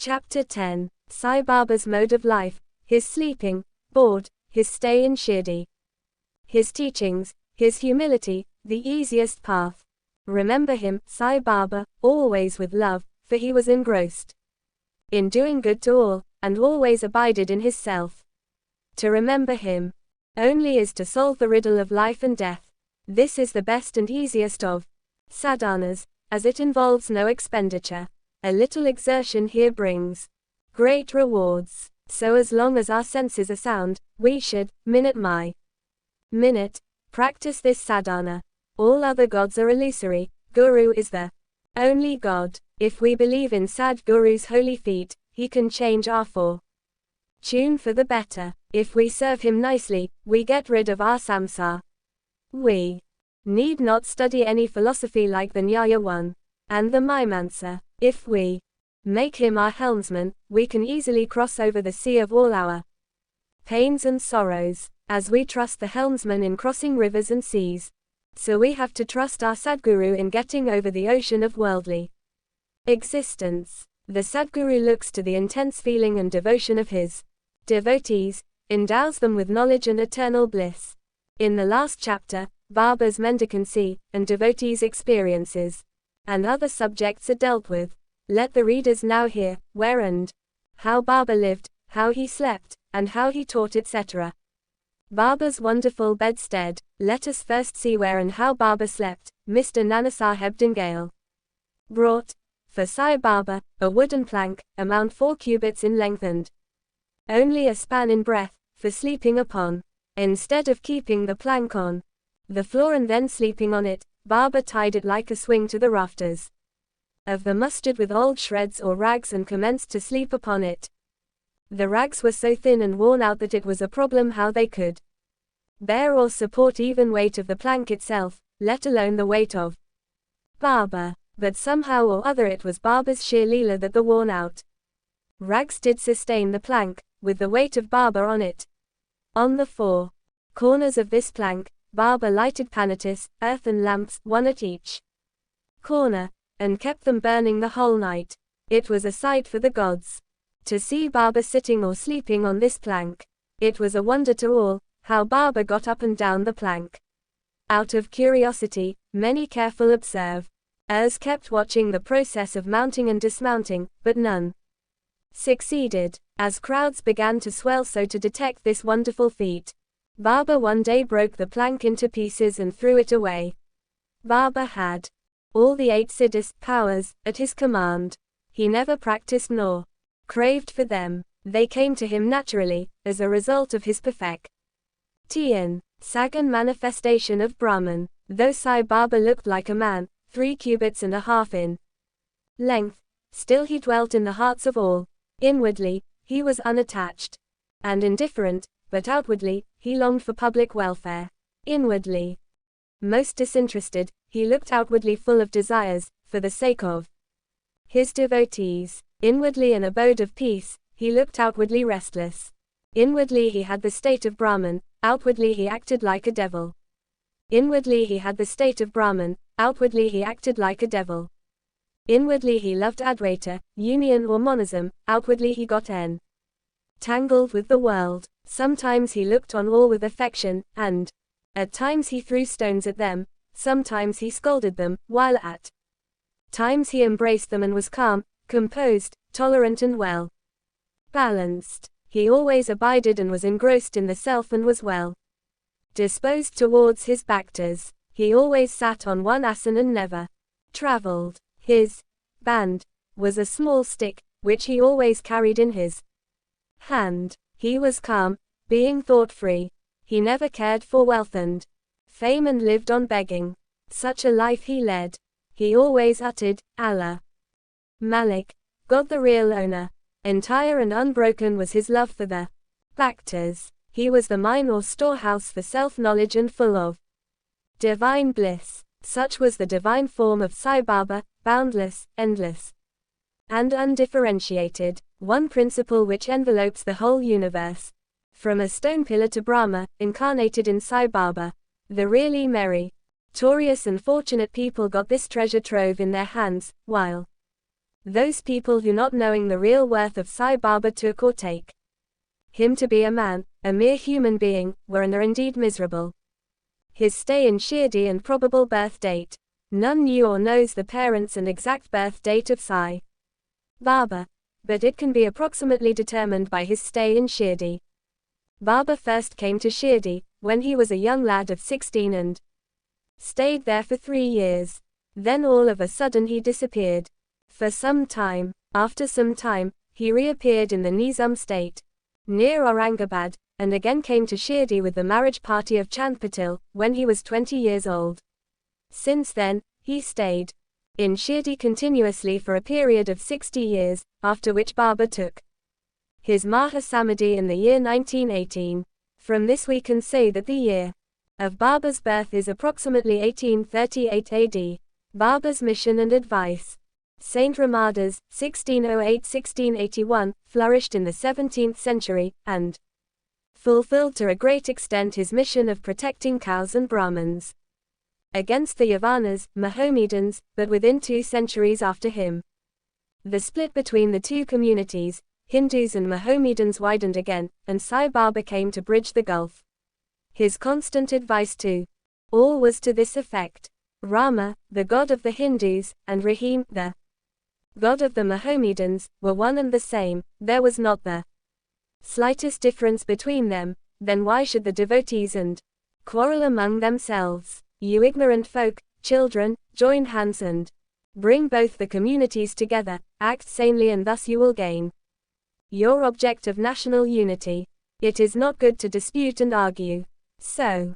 Chapter 10. Sai Baba's mode of life, his sleeping, board, his stay in Shirdi. His teachings, his humility, the easiest path. Remember him, Sai Baba, always with love, for he was engrossed in doing good to all, and always abided in his self. To remember him only is to solve the riddle of life and death. This is the best and easiest of sadhanas, as it involves no expenditure. A little exertion here brings great rewards. So as long as our senses are sound, we should, minute by minute, practice this sadhana. All other gods are illusory, Guru is the only God. If we believe in Sadguru's holy feet, he can change our fortune for the better. If we serve him nicely, we get rid of our samsara. We need not study any philosophy like the Nyaya one and the Mimamsa. If we make him our helmsman, we can easily cross over the sea of all our pains and sorrows, as we trust the helmsman in crossing rivers and seas. So we have to trust our Sadguru in getting over the ocean of worldly existence. The Sadguru looks to the intense feeling and devotion of his devotees, endows them with knowledge and eternal bliss. In the last chapter, Baba's mendicancy and devotees' experiences and other subjects are dealt with. Let the readers now hear where and how Baba lived, how he slept, and how he taught, etc. Baba's wonderful bedstead. Let us first see where and how Baba slept. Mr. Nanasaheb Dingale brought for Sai Baba a wooden plank, amount 4 cubits in length and only a span in breadth, for sleeping upon. Instead of keeping the plank on the floor and then sleeping on it, Baba tied it like a swing to the rafters of the masjid with old shreds or rags and commenced to sleep upon it. The rags were so thin and worn out that it was a problem how they could bear or support even weight of the plank itself, let alone the weight of Baba. But somehow or other it was Baba's sheer leela that the worn out rags did sustain the plank, with the weight of Baba on it. On the 4 corners of this plank, Baba lighted panitis, earthen lamps, one at each corner, and kept them burning the whole night. It was a sight for the gods to see Baba sitting or sleeping on this plank. It was a wonder to all, how Baba got up and down the plank. Out of curiosity, many careful observers kept watching the process of mounting and dismounting, but none succeeded. As crowds began to swell so to detect this wonderful feat, Baba one day broke the plank into pieces and threw it away. Baba had all the 8 siddhist powers at his command. He never practiced nor craved for them. They came to him naturally, as a result of his perfection. Sagan manifestation of Brahman. Though Sai Baba looked like a man, 3 cubits and a half in length, still he dwelt in the hearts of all. Inwardly, he was unattached and indifferent, but outwardly, he longed for public welfare. Inwardly most disinterested, he looked outwardly full of desires, for the sake of his devotees. Inwardly an abode of peace, he looked outwardly restless. Inwardly he had the state of Brahman, outwardly he acted like a devil. Inwardly he had the state of Brahman, outwardly he acted like a devil. Inwardly he loved Advaita, union or monism, outwardly he got entangled with the world. Sometimes he looked on all with affection, and at times he threw stones at them, sometimes he scolded them, while at times he embraced them and was calm, composed, tolerant and well balanced. He always abided and was engrossed in the self and was well disposed towards his bhaktas. He always sat on one asana and never traveled. His band was a small stick, which he always carried in his hand. He was calm, being thought-free. He never cared for wealth and fame and lived on begging. Such a life he led. He always uttered, Allah Malik, God the real owner. Entire and unbroken was his love for the bhaktas. He was the mine or storehouse for self-knowledge and full of divine bliss. Such was the divine form of Sai Baba, boundless, endless, and undifferentiated. One principle which envelopes the whole universe. From a stone pillar to Brahma, incarnated in Sai Baba. The really merry, victorious and fortunate people got this treasure trove in their hands, while Those people who, not knowing the real worth of Sai Baba, took or take him to be a man, a mere human being, were and are indeed miserable. His stay in Shirdi and probable birth date. None knew or knows the parents and exact birth date of Sai Baba, but it can be approximately determined by his stay in Shirdi. Baba first came to Shirdi when he was a young lad of 16 and stayed there for 3 years. Then all of a sudden he disappeared. For some time. After some time, he reappeared in the Nizam state, near Aurangabad, and again came to Shirdi with the marriage party of Chand Patil, when he was 20 years old. Since then, he stayed in Shirdi continuously for a period of 60 years, after which Baba took his Maha Samadhi in the year 1918. From this we can say that the year of Baba's birth is approximately 1838 AD. Baba's mission and advice. Saint Ramadas, 1608–1681, flourished in the 17th century, and fulfilled to a great extent his mission of protecting cows and Brahmins against the Yavanas, Mohammedans, but within 2 centuries after him, the split between the two communities, Hindus and Mohammedans, widened again, and Sai Baba came to bridge the gulf. His constant advice to all was to this effect: Rama, the god of the Hindus, and Rahim, the god of the Mohammedans, were one and the same. There was not the slightest difference between them. Then why should the devotees and quarrel among themselves? You ignorant folk, children, join hands and bring both the communities together, act sanely, and thus you will gain your object of national unity. It is not good to dispute and argue. So,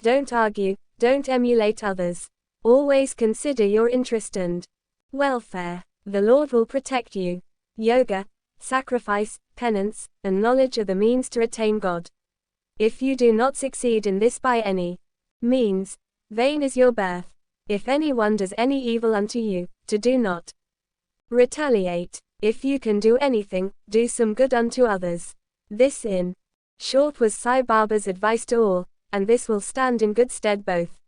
don't argue, don't emulate others. Always consider your interest and welfare. The Lord will protect you. Yoga, sacrifice, penance, and knowledge are the means to attain God. If you do not succeed in this by any means, vain is your birth. If anyone does any evil unto you, do not retaliate. If you can do anything, do some good unto others. This in short was Sai Baba's advice to all, and this will stand in good stead both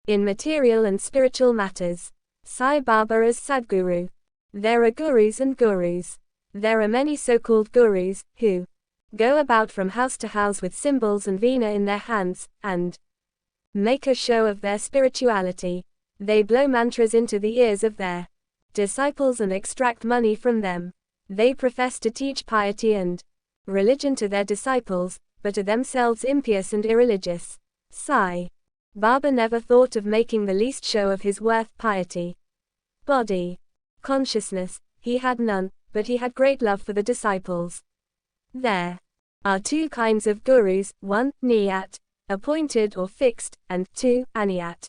in material and spiritual matters. Sai Baba as Sadguru. There are gurus and gurus. There are many so-called gurus, who go about from house to house with cymbals and veena in their hands, and make a show of their spirituality. They blow mantras into the ears of their disciples and extract money from them. They profess to teach piety and religion to their disciples, but are themselves impious and irreligious. Sai Baba never thought of making the least show of his worth, piety, body, consciousness. He had none, but he had great love for the disciples. There are 2 kinds of gurus: 1, niyat, appointed or fixed, and 2, aniyat,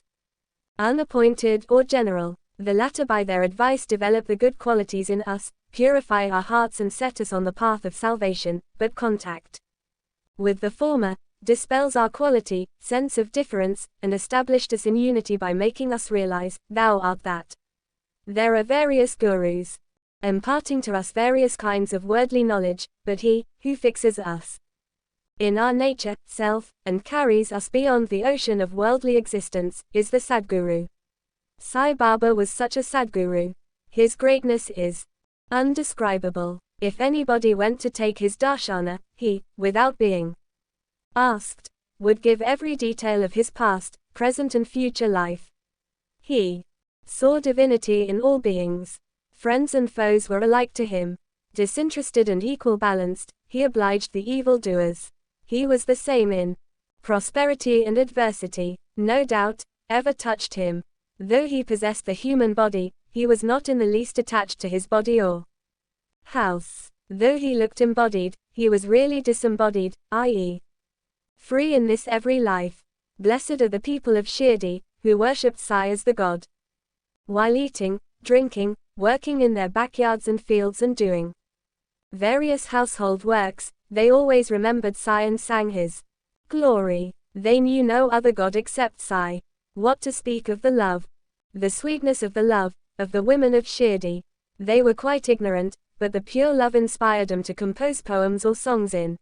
unappointed or general. The latter by their advice develop the good qualities in us, purify our hearts and set us on the path of salvation, but contact with the former dispels our quality, sense of difference, and established us in unity by making us realize, thou art that. There are various gurus, imparting to us various kinds of worldly knowledge, but he, who fixes us in our nature, self, and carries us beyond the ocean of worldly existence, is the Sadguru. Sai Baba was such a Sadguru. His greatness is undescribable. If anybody went to take his darshana, he, without being asked, would give every detail of his past, present and future life. He saw divinity in all beings. Friends and foes were alike to him. Disinterested and equal balanced, he obliged the evildoers. He was the same in prosperity and adversity. No doubt, ever touched him. Though he possessed the human body, he was not in the least attached to his body or house. Though he looked embodied, he was really disembodied, i.e., free in this every life. Blessed are the people of Shirdi, who worshipped Sai as the God. While eating, drinking, working in their backyards and fields and doing various household works, they always remembered Sai and sang his glory. They knew no other God except Sai. What to speak of the love, the sweetness of the love, of the women of Shirdi. They were quite ignorant, but the pure love inspired them to compose poems or songs in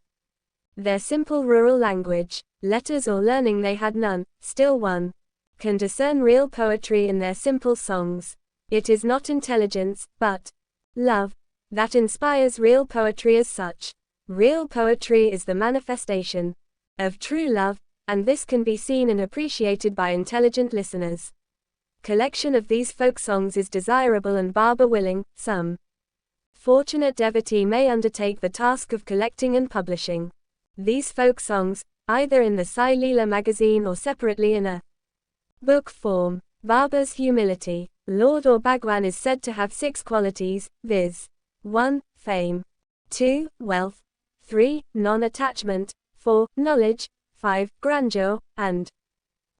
their simple rural language. Letters or learning they had none, still one can discern real poetry in their simple songs. It is not intelligence, but love, that inspires real poetry as such. Real poetry is the manifestation of true love, and this can be seen and appreciated by intelligent listeners. Collection of these folk songs is desirable and Baba willing. Some fortunate devotee may undertake the task of collecting and publishing these folk songs, either in the Sai Leela magazine or separately in a book form. Baba's humility. Lord or Bhagwan is said to have 6 qualities, viz. 1. Fame. 2. Wealth. 3. Non-attachment. 4. Knowledge. 5. Grandeur. And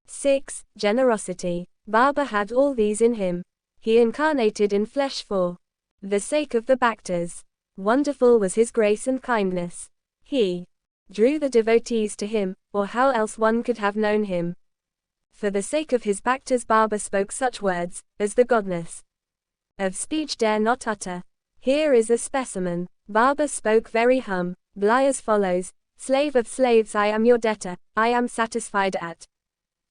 6. Generosity. Baba had all these in him. He incarnated in flesh for the sake of the Bhaktas. Wonderful was his grace and kindness. He drew the devotees to him, or how else one could have known him. For the sake of his Bhaktas Baba spoke such words, as the godness of speech dare not utter. Here is a specimen. Baba spoke very humbly as follows: Slave of slaves, I am your debtor, I am satisfied at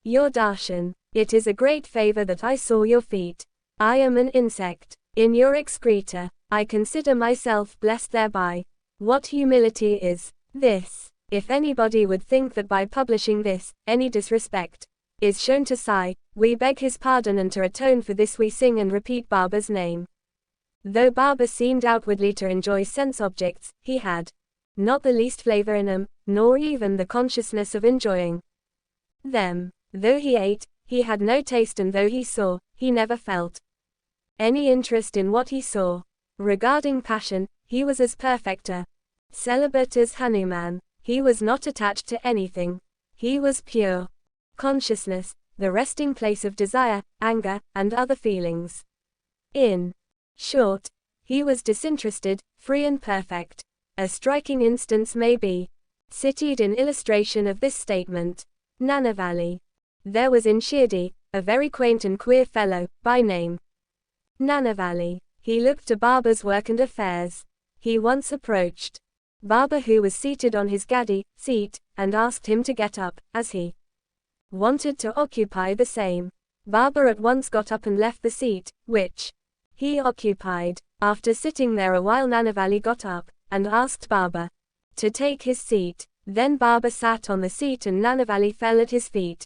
your darshan. It is a great favor that I saw your feet. I am an insect in your excreta. I consider myself blessed thereby. What humility is this? If anybody would think that by publishing this, any disrespect is shown to Sai, we beg his pardon, and to atone for this we sing and repeat Baba's name. Though Baba seemed outwardly to enjoy sense objects, he had not the least flavor in them, nor even the consciousness of enjoying them. Though he ate, he had no taste, and though he saw, he never felt any interest in what he saw. Regarding passion, he was as perfect a celibate as Hanuman. He was not attached to anything. He was pure consciousness, the resting place of desire, anger, and other feelings. In short, he was disinterested, free and perfect. A striking instance may be cited in illustration of this statement. Nanavali. There was in Shirdi a very quaint and queer fellow, by name Nanavali. He looked to Baba's work and affairs. He once approached Baba, who was seated on his gaddi seat, and asked him to get up, as he wanted to occupy the same. Baba at once got up and left the seat, which he occupied. After sitting there a while, Nanavali got up, and asked Baba to take his seat. Then Baba sat on the seat and Nanavali fell at his feet,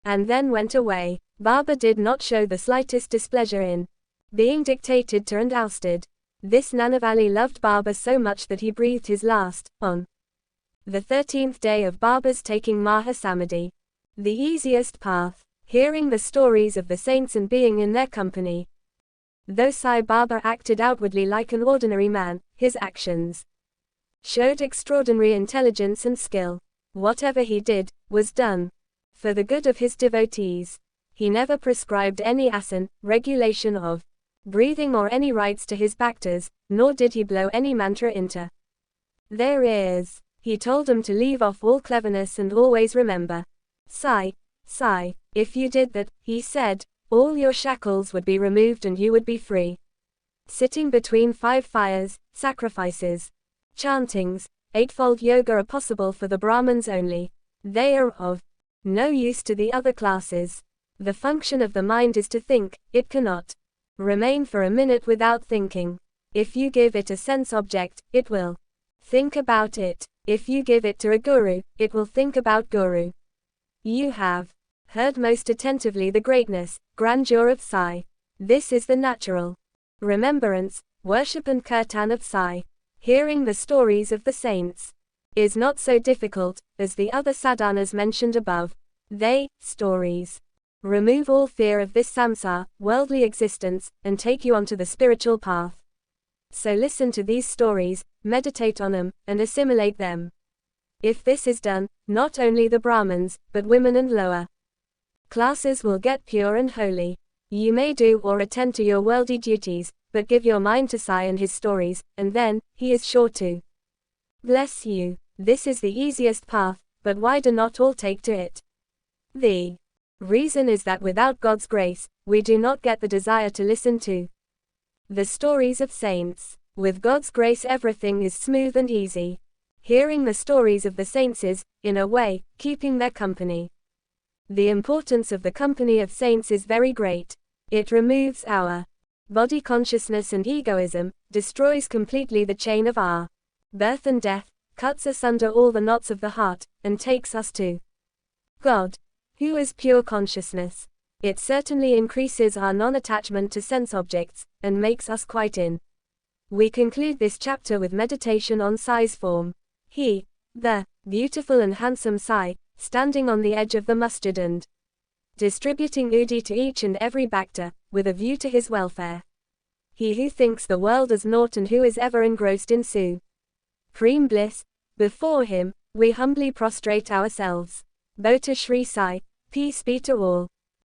and then went away. Baba did not show the slightest displeasure in being dictated to and ousted. This Nanavali loved Baba so much that he breathed his last, on the 13th day of Baba's taking Maha Samadhi. The easiest path. Hearing the stories of the saints and being in their company. Though Sai Baba acted outwardly like an ordinary man, his actions showed extraordinary intelligence and skill. Whatever he did, was done for the good of his devotees. He never prescribed any asan, regulation of breathing or any rites to his bhaktas, nor did he blow any mantra into their ears. He told them to leave off all cleverness and always remember Sai, Sai. If you did that, he said, all your shackles would be removed and you would be free. Sitting between 5 fires, sacrifices, chantings, 8-fold yoga are possible for the Brahmins only. They are of no use to the other classes. The function of the mind is to think. It cannot remain for a minute without thinking. If you give it a sense object, it will think about it. If you give it to a guru, it will think about guru. You have heard most attentively the greatness, grandeur of Sai. This is the natural remembrance, worship and kirtan of Sai. Hearing the stories of the saints is not so difficult as the other sadhanas mentioned above. They, stories, remove all fear of this samsara, worldly existence, and take you onto the spiritual path. So listen to these stories, meditate on them, and assimilate them. If this is done, not only the Brahmins, but women and lower classes will get pure and holy. You may do or attend to your worldly duties, but give your mind to Sai and his stories, and then, he is sure to bless you. This is the easiest path, but why do not all take to it? The reason is that without God's grace, we do not get the desire to listen to the stories of saints. With God's grace everything is smooth and easy. Hearing the stories of the saints is, in a way, keeping their company. The importance of the company of saints is very great. It removes our body consciousness and egoism, destroys completely the chain of our birth and death, cuts asunder all the knots of the heart, and takes us to God, who is pure consciousness. It certainly increases our non-attachment to sense objects, and makes us quite in. We conclude this chapter with meditation on Sai's form. He, the beautiful and handsome Sai, standing on the edge of the masjid and distributing udi to each and every bhakta, with a view to his welfare. He who thinks the world as naught and who is ever engrossed in supreme bliss, before him, we humbly prostrate ourselves. Bota Shri Sai, peace be to all.